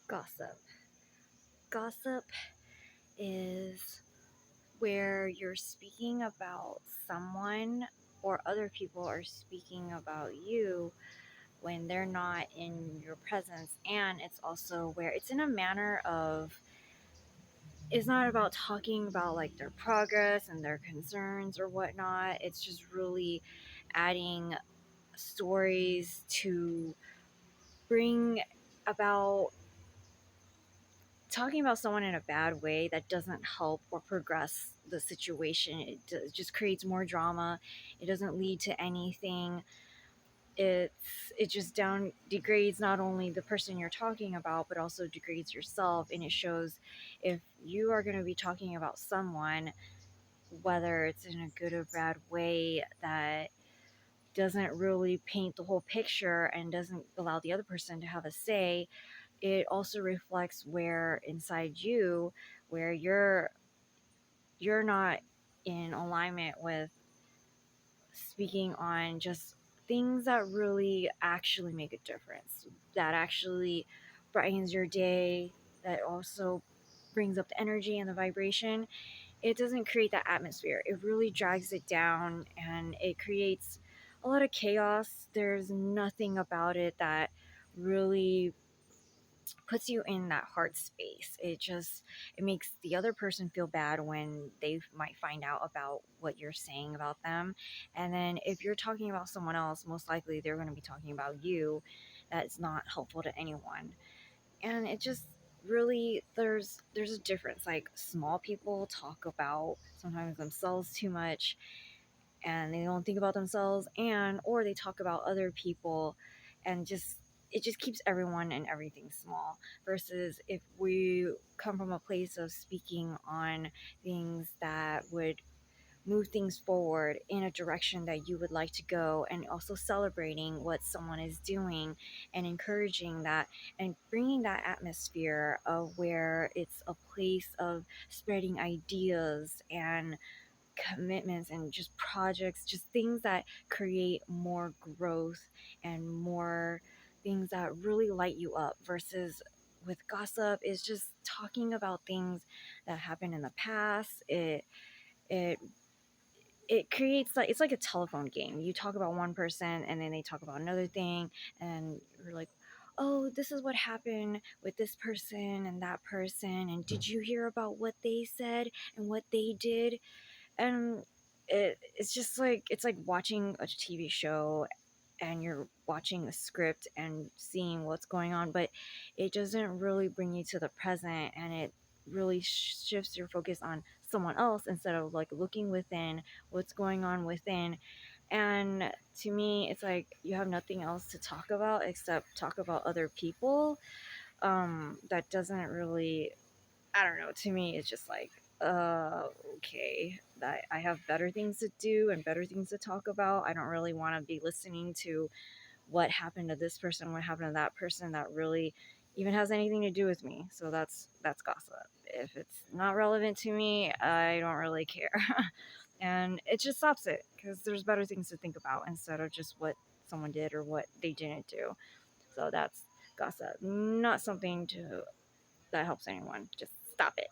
Gossip. Gossip is where you're speaking about someone or other people are speaking about you when they're not in your presence. And it's also where it's in a manner of, it's not about talking about like their progress and their concerns or whatnot. It's just really adding stories to bring about talking about someone in a bad way that doesn't help or progress the situation. It just creates more drama. It doesn't lead to anything. It just down degrades not only the person you're talking about, but also degrades yourself. And it shows if you are going to be talking about someone, whether it's in a good or bad way, that doesn't really paint the whole picture and doesn't allow the other person to have a say. It also reflects where inside you, where you're not in alignment with speaking on just things that really actually make a difference, that actually brightens your day, that also brings up the energy and the vibration. It doesn't create that atmosphere. It really drags it down and it creates a lot of chaos. There's nothing about it that really puts you in that heart space. It makes the other person feel bad when they might find out about what you're saying about them. And then if you're talking about someone else, most likely they're going to be talking about you. That's not helpful to anyone. And it just really, there's a difference. Like, small people talk about sometimes themselves too much, and they don't think about themselves, and or they talk about other people, and just it just keeps everyone and everything small. Versus if we come from a place of speaking on things that would move things forward in a direction that you would like to go, and also celebrating what someone is doing and encouraging that, and bringing that atmosphere of where it's a place of spreading ideas and commitments and just projects, just things that create more growth and more things that really light you up. Versus with gossip is just talking about things that happened in the past. It it creates, like, it's like a telephone game. You talk about one person and then they talk about another thing, and you're like, oh, this is what happened with this person and that person, and did you hear about what they said and what they did? And it's just like, it's like watching a TV show, and you're watching a script and seeing what's going on, but it doesn't really bring you to the present, and it really shifts your focus on someone else instead of like looking within, what's going on within. And to me, it's like you have nothing else to talk about except talk about other people. That doesn't really, I don't know. To me, it's just like, okay, that I have better things to do and better things to talk about. I don't really want to be listening to what happened to this person, what happened to that person, that really even has anything to do with me. So that's gossip. If it's not relevant to me, I don't really care. And it just stops it because there's better things to think about instead of just what someone did or what they didn't do. So that's gossip, not something to that helps anyone. Just stop it.